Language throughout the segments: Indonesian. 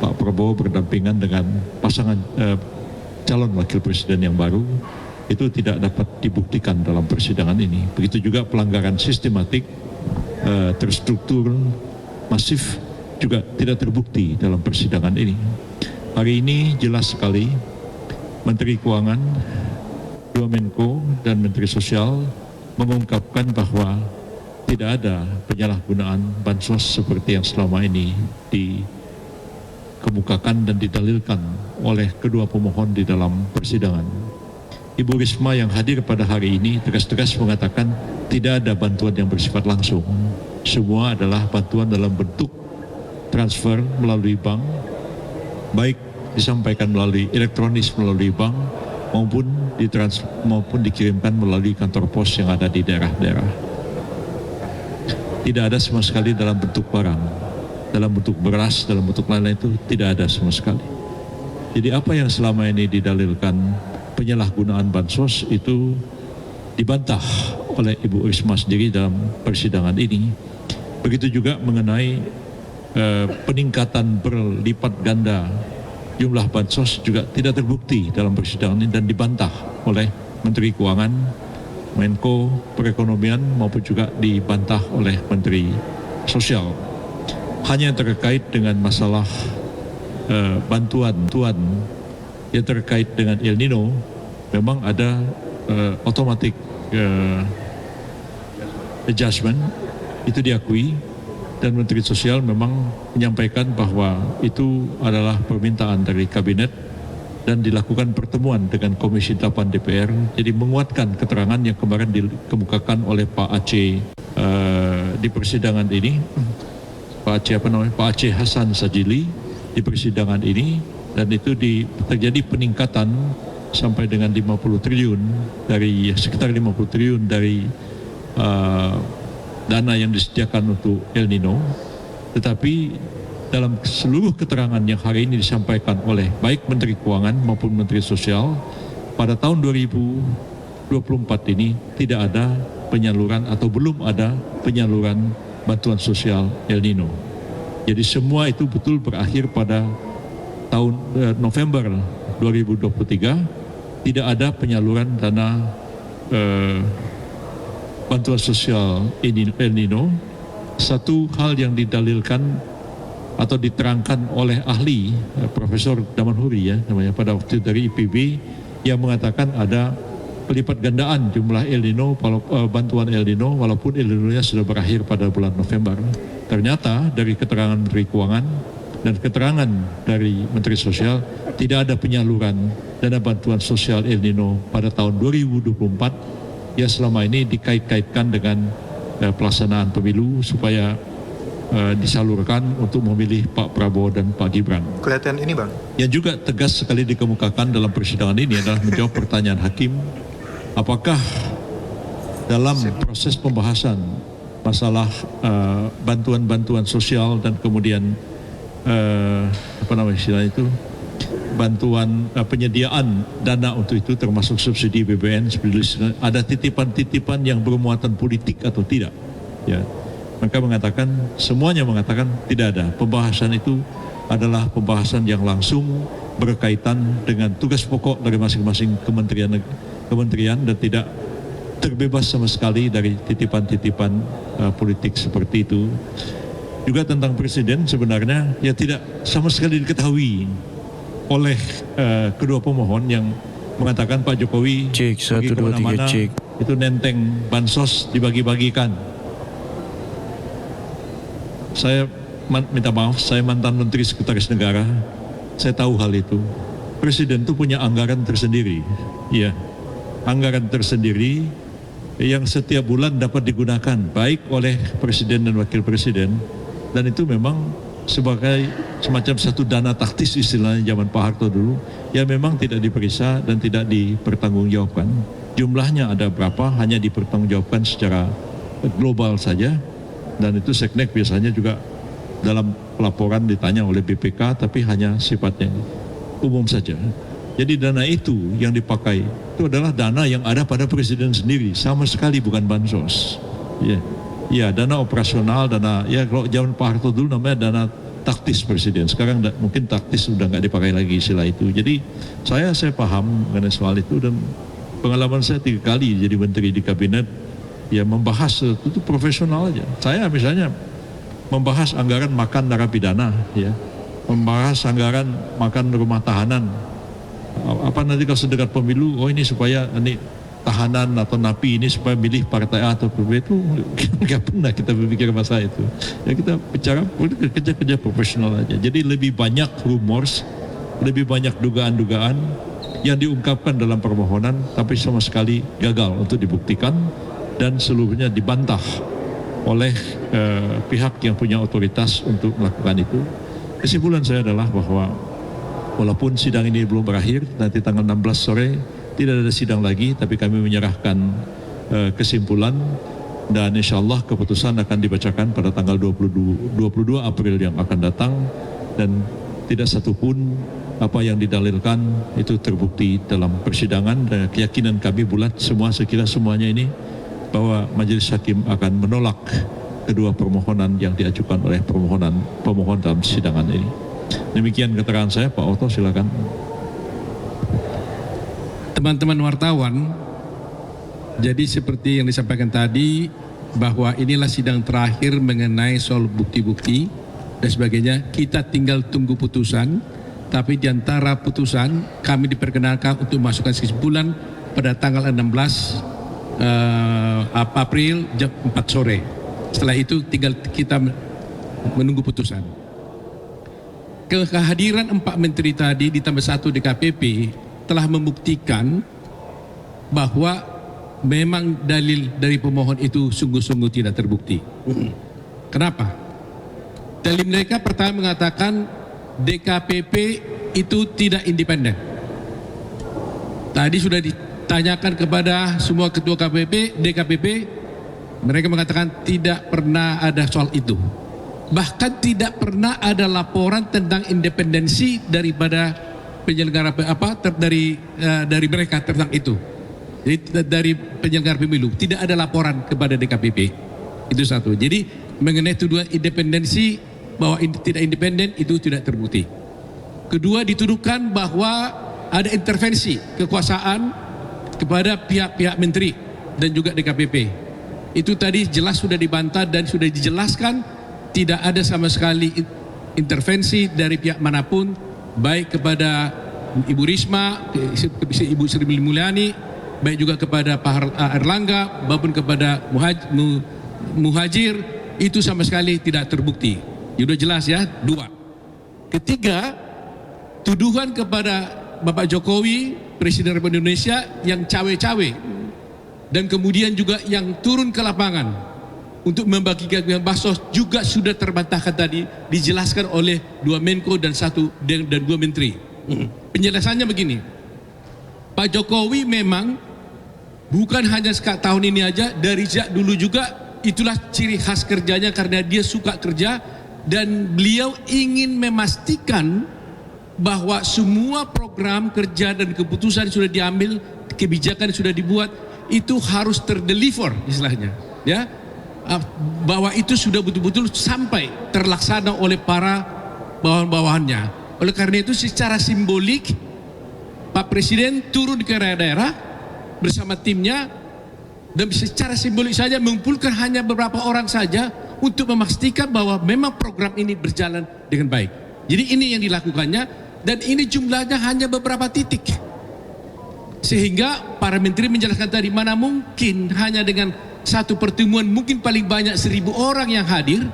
Pak Prabowo berdampingan dengan pasangan calon wakil presiden yang baru itu tidak dapat dibuktikan dalam persidangan ini. Begitu juga pelanggaran sistematik, terstruktur, masif juga tidak terbukti dalam persidangan ini. Hari ini jelas sekali Menteri Keuangan, dua Menko dan Menteri Sosial mengungkapkan bahwa tidak ada penyalahgunaan bansos seperti yang selama ini dikemukakan dan didalilkan oleh kedua pemohon di dalam persidangan. Ibu Risma yang hadir pada hari ini tegas-tegas mengatakan tidak ada bantuan yang bersifat langsung. Semua adalah bantuan dalam bentuk transfer melalui bank, baik disampaikan melalui elektronis melalui bank maupun dikirimkan melalui kantor pos yang ada di daerah-daerah. Tidak ada sama sekali dalam bentuk barang, dalam bentuk beras, dalam bentuk lain-lain itu tidak ada sama sekali. Jadi apa yang selama ini didalilkan penyalahgunaan bansos itu dibantah oleh Ibu Risma sendiri dalam persidangan ini. Begitu juga mengenai peningkatan berlipat ganda jumlah bansos juga tidak terbukti dalam persidangan ini dan dibantah oleh Menteri Keuangan, Menko Perekonomian maupun juga dibantah oleh Menteri Sosial. Hanya terkait dengan masalah bantuan yang terkait dengan El Nino, memang ada automatic adjustment, itu diakui. Dan Menteri Sosial memang menyampaikan bahwa itu adalah permintaan dari Kabinet dan dilakukan pertemuan dengan Komisi 8 DPR. Jadi menguatkan keterangan yang kemarin dikemukakan oleh Pak Aceh di persidangan ini, Pak Aceh Hasan Sajili di persidangan ini, dan itu terjadi peningkatan sampai dengan 50 triliun dari sekitar 50 triliun dari dana yang disediakan untuk El Nino. Tetapi dalam seluruh keterangan yang hari ini disampaikan oleh baik Menteri Keuangan maupun Menteri Sosial, pada tahun 2024 ini tidak ada penyaluran atau belum ada penyaluran bantuan sosial El Nino. Jadi semua itu betul berakhir pada tahun November 2023, tidak ada penyaluran dana bantuan sosial El Nino. Satu hal yang didalilkan atau diterangkan oleh ahli Profesor Damanhuri namanya pada waktu dari IPB, yang mengatakan ada pelipat gandaan jumlah El Nino, bantuan El Nino walaupun El Nino-nya sudah berakhir pada bulan November. Ternyata dari keterangan Menteri Keuangan dan keterangan dari Menteri Sosial tidak ada penyaluran dana bantuan sosial El Nino pada tahun 2024 yang selama ini dikait-kaitkan dengan pelaksanaan pemilu supaya disalurkan untuk memilih Pak Prabowo dan Pak Gibran. Kelihatan ini Bang. Yang juga tegas sekali dikemukakan dalam persidangan ini adalah menjawab pertanyaan hakim, apakah dalam proses pembahasan masalah bantuan-bantuan sosial dan kemudian bantuan penyediaan dana untuk itu termasuk subsidi BBM, ada titipan-titipan yang bermuatan politik atau tidak, ya. Mereka mengatakan, semuanya mengatakan tidak ada. Pembahasan itu adalah pembahasan yang langsung berkaitan dengan tugas pokok dari masing-masing kementerian dan tidak terbebas sama sekali dari titipan-titipan politik seperti itu. Juga tentang presiden sebenarnya ya tidak sama sekali diketahui oleh kedua pemohon yang mengatakan Pak Jokowi pergi kemana-mana itu nenteng bansos dibagi-bagikan. Saya minta maaf, saya mantan Menteri Sekretaris Negara, saya tahu hal itu. Presiden itu punya anggaran tersendiri, ya, anggaran tersendiri yang setiap bulan dapat digunakan baik oleh Presiden dan Wakil Presiden, dan itu memang sebagai semacam satu dana taktis istilahnya zaman Pak Harto dulu, yang memang tidak diperiksa dan tidak dipertanggungjawabkan. Jumlahnya ada berapa hanya dipertanggungjawabkan secara global saja, dan itu Seknek biasanya juga dalam laporan ditanya oleh BPK, tapi hanya sifatnya umum saja. Jadi dana itu yang dipakai itu adalah dana yang ada pada presiden sendiri, sama sekali bukan bansos. Ya, dana operasional, dana ya kalau zaman Pak Harto dulu namanya dana taktis presiden. Sekarang mungkin taktis sudah nggak dipakai lagi istilah itu. Jadi saya paham mengenai soal itu, dan pengalaman saya 3 kali jadi menteri di kabinet, ya membahas itu profesional aja. Saya misalnya membahas anggaran makan narapidana, ya, membahas anggaran makan rumah tahanan. Apa nanti kalau sedekat pemilu, oh ini supaya ini tahanan atau napi ini supaya milih partai A atau B, itu nggak pernah kita berpikir masa itu. Ya kita bicara kerja profesional aja. Jadi lebih banyak rumors, lebih banyak dugaan-dugaan yang diungkapkan dalam permohonan tapi sama sekali gagal untuk dibuktikan, dan seluruhnya dibantah oleh pihak yang punya otoritas untuk melakukan itu. Kesimpulan saya adalah bahwa walaupun sidang ini belum berakhir, nanti tanggal 16 sore tidak ada sidang lagi, tapi kami menyerahkan kesimpulan, dan insya Allah keputusan akan dibacakan pada tanggal 22 April yang akan datang, dan tidak satupun apa yang didalilkan itu terbukti dalam persidangan. Dan keyakinan kami bulat semua, sekira semuanya ini, bahwa majelis hakim akan menolak kedua permohonan yang diajukan oleh pemohon dalam persidangan ini. Demikian keterangan saya. Pak Oto, silakan. Teman-teman wartawan, jadi seperti yang disampaikan tadi, bahwa inilah sidang terakhir mengenai soal bukti-bukti dan sebagainya. Kita tinggal tunggu putusan, tapi di antara putusan kami diperkenalkan untuk masukkan kesimpulan pada tanggal 16 April jam 4 sore. Setelah itu tinggal kita menunggu putusan. Kehadiran 4 menteri tadi ditambah 1 DKPP telah membuktikan bahwa memang dalil dari pemohon itu sungguh-sungguh tidak terbukti. Kenapa? Dalil mereka pertama mengatakan DKPP itu tidak independen. Tadi sudah ditanyakan kepada semua ketua DKPP, mereka mengatakan tidak pernah ada soal itu. Bahkan tidak pernah ada laporan tentang independensi daripada penyelenggara dari mereka tentang itu. Jadi dari penyelenggara pemilu tidak ada laporan kepada DKPP. Itu satu. Jadi mengenai tuduhan independensi bahwa tidak independen itu tidak terbukti. Kedua, dituduhkan bahwa ada intervensi kekuasaan kepada pihak-pihak menteri dan juga DKPP. Itu tadi jelas sudah dibantah dan sudah dijelaskan tidak ada sama sekali intervensi dari pihak manapun, baik kepada Ibu Risma, Ibu Sri Mulyani, baik juga kepada Pak Erlangga maupun kepada Muhajir, itu sama sekali tidak terbukti. Sudah jelas ya. 2. Ketiga, tuduhan kepada Bapak Jokowi, Presiden Republik Indonesia, yang cawe-cawe dan kemudian juga yang turun ke lapangan untuk membagikan bansos juga sudah terbantahkan tadi, dijelaskan oleh 2 Menko dan 2 Menteri. Penjelasannya begini, Pak Jokowi memang bukan hanya tahun ini aja, dari dulu juga itulah ciri khas kerjanya karena dia suka kerja, dan beliau ingin memastikan bahwa semua program kerja dan keputusan sudah diambil, kebijakan sudah dibuat, itu harus terdeliver istilahnya, ya, bahwa itu sudah betul-betul sampai terlaksana oleh para bawahan-bawahannya. Oleh karena itu secara simbolik Pak Presiden turun ke daerah-daerah bersama timnya, dan secara simbolik saja mengumpulkan hanya beberapa orang saja untuk memastikan bahwa memang program ini berjalan dengan baik. Jadi ini yang dilakukannya, dan ini jumlahnya hanya beberapa titik. Sehingga para menteri menjelaskan tadi, mana mungkin hanya dengan satu pertemuan mungkin paling banyak 1.000 orang yang hadir,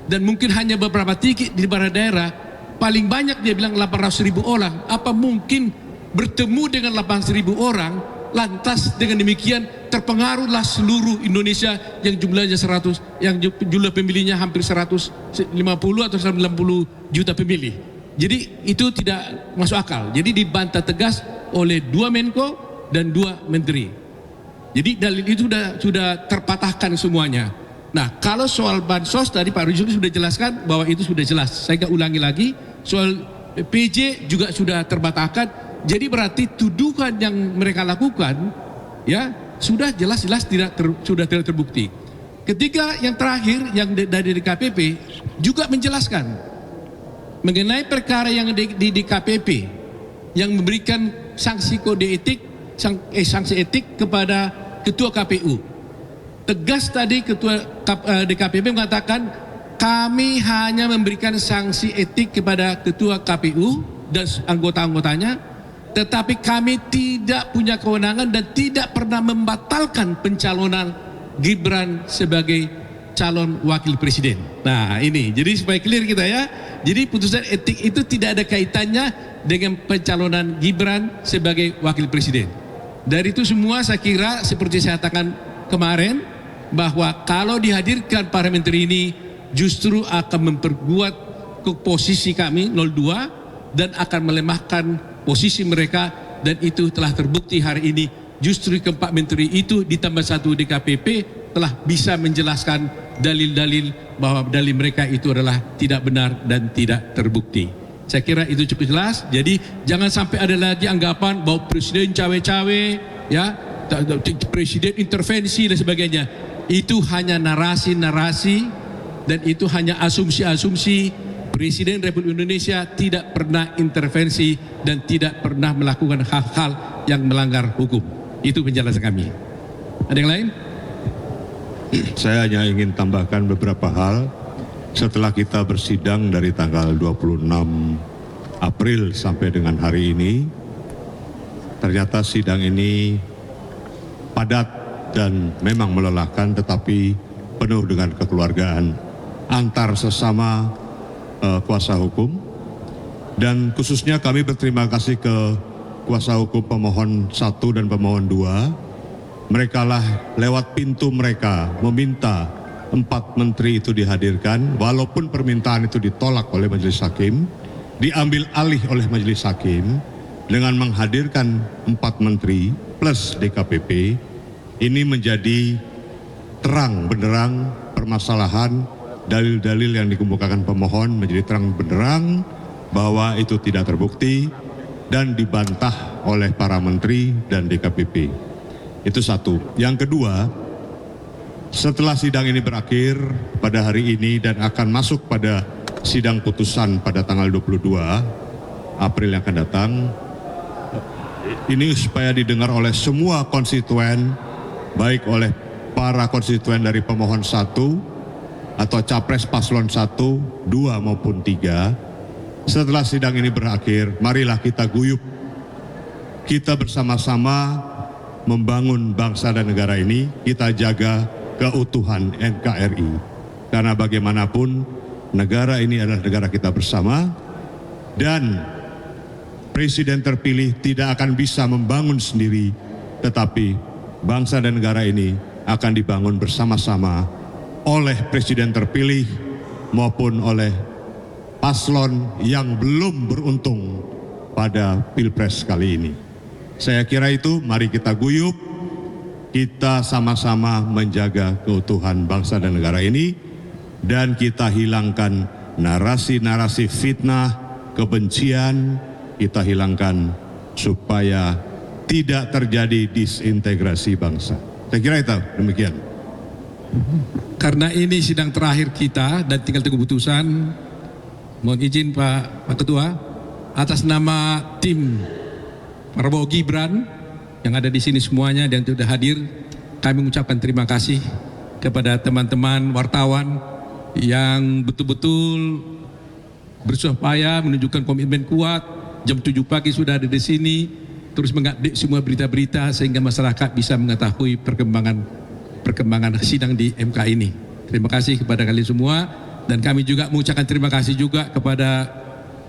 dan mungkin hanya beberapa titik di beberapa daerah, paling banyak dia bilang 800.000 orang. Apa mungkin bertemu dengan 800.000 orang, lantas dengan demikian terpengaruhlah seluruh Indonesia yang jumlahnya 100, yang jumlah pemilihnya hampir 150 atau 160 juta pemilih. Jadi itu tidak masuk akal. Jadi dibantah tegas oleh 2 Menko dan 2 Menteri. Jadi dalil itu sudah terpatahkan semuanya. Nah, kalau soal bansos tadi Pak Rizul sudah jelaskan bahwa itu sudah jelas. Saya nggak ulangi lagi. Soal PJ juga sudah terbantahkan. Jadi berarti tuduhan yang mereka lakukan, ya, sudah jelas-jelas sudah tidak terbukti. Ketiga, yang terakhir yang dari DKPP juga menjelaskan mengenai perkara yang di DKPP yang memberikan sanksi kode etik, sanksi etik kepada Ketua KPU. Tegas tadi Ketua DKPP mengatakan kami hanya memberikan sanksi etik kepada Ketua KPU dan anggota-anggotanya, tetapi kami tidak punya kewenangan dan tidak pernah membatalkan pencalonan Gibran sebagai calon wakil presiden. Nah ini, jadi supaya clear kita ya. Jadi putusan etik itu tidak ada kaitannya dengan pencalonan Gibran sebagai wakil presiden. Dari itu semua saya kira seperti saya katakan kemarin, bahwa kalau dihadirkan para menteri ini justru akan memperkuat posisi kami 02 dan akan melemahkan posisi mereka, dan itu telah terbukti hari ini. Justru keempat menteri itu ditambah satu DKPP telah bisa menjelaskan dalil-dalil bahwa dalil mereka itu adalah tidak benar dan tidak terbukti. Saya kira itu cukup jelas. Jadi jangan sampai ada lagi anggapan bahwa presiden cawe-cawe, ya, presiden intervensi dan sebagainya. Itu hanya narasi-narasi dan itu hanya asumsi-asumsi. Presiden Republik Indonesia tidak pernah intervensi dan tidak pernah melakukan hal-hal yang melanggar hukum. Itu penjelasan kami. Ada yang lain? Saya hanya ingin tambahkan beberapa hal. Setelah kita bersidang dari tanggal 26 April sampai dengan hari ini, ternyata sidang ini padat dan memang melelahkan, tetapi penuh dengan kekeluargaan antar sesama kuasa hukum. Dan khususnya kami berterima kasih ke kuasa hukum pemohon 1 dan pemohon 2. Mereka lah lewat pintu mereka meminta 4 menteri itu dihadirkan, walaupun permintaan itu ditolak oleh majelis hakim, diambil alih oleh majelis hakim dengan menghadirkan 4 menteri plus DKPP. Ini menjadi terang benderang permasalahan, dalil-dalil yang dikemukakan pemohon menjadi terang benderang bahwa itu tidak terbukti dan dibantah oleh para menteri dan DKPP. Itu satu. Yang kedua, setelah sidang ini berakhir pada hari ini dan akan masuk pada sidang putusan pada tanggal 22 April yang akan datang, ini supaya didengar oleh semua konstituen, baik oleh para konstituen dari pemohon 1 atau capres paslon 1, 2 maupun 3. Setelah sidang ini berakhir, marilah kita guyup, kita bersama-sama membangun bangsa dan negara ini, kita jaga keutuhan NKRI. Karena bagaimanapun negara ini adalah negara kita bersama, dan presiden terpilih tidak akan bisa membangun sendiri, tetapi bangsa dan negara ini akan dibangun bersama-sama oleh presiden terpilih maupun oleh paslon yang belum beruntung pada Pilpres kali ini. Saya kira itu, mari kita guyup, kita sama-sama menjaga keutuhan bangsa dan negara ini, dan kita hilangkan narasi-narasi fitnah, kebencian, kita hilangkan supaya tidak terjadi disintegrasi bangsa. Saya kira itu, demikian. Karena ini sidang terakhir kita dan tinggal tunggu putusan, mohon izin Pak Ketua, atas nama tim Prabowo Gibran yang ada di sini semuanya dan sudah hadir, kami mengucapkan terima kasih kepada teman-teman wartawan yang betul-betul bersusah payah menunjukkan komitmen kuat. Jam 7 pagi sudah ada di sini, terus mengupdate semua berita-berita sehingga masyarakat bisa mengetahui perkembangan sidang di MK ini. Terima kasih kepada kalian semua, dan kami juga mengucapkan terima kasih juga kepada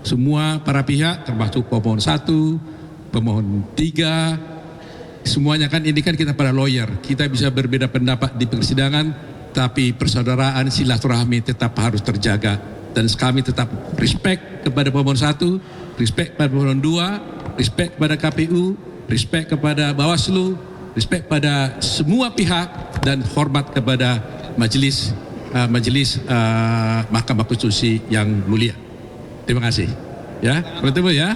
semua para pihak, termasuk pemohon 1, pemohon 3, semuanya kan ini kan kita para lawyer, kita bisa berbeda pendapat di persidangan, tapi persaudaraan silaturahmi tetap harus terjaga, dan kami tetap respect kepada pemohon 1, respect pada pemohon 2, respect pada KPU, respect kepada Bawaslu, respect pada semua pihak, dan hormat kepada majelis Mahkamah Konstitusi yang mulia. Terima kasih. Ya, bertemu ya.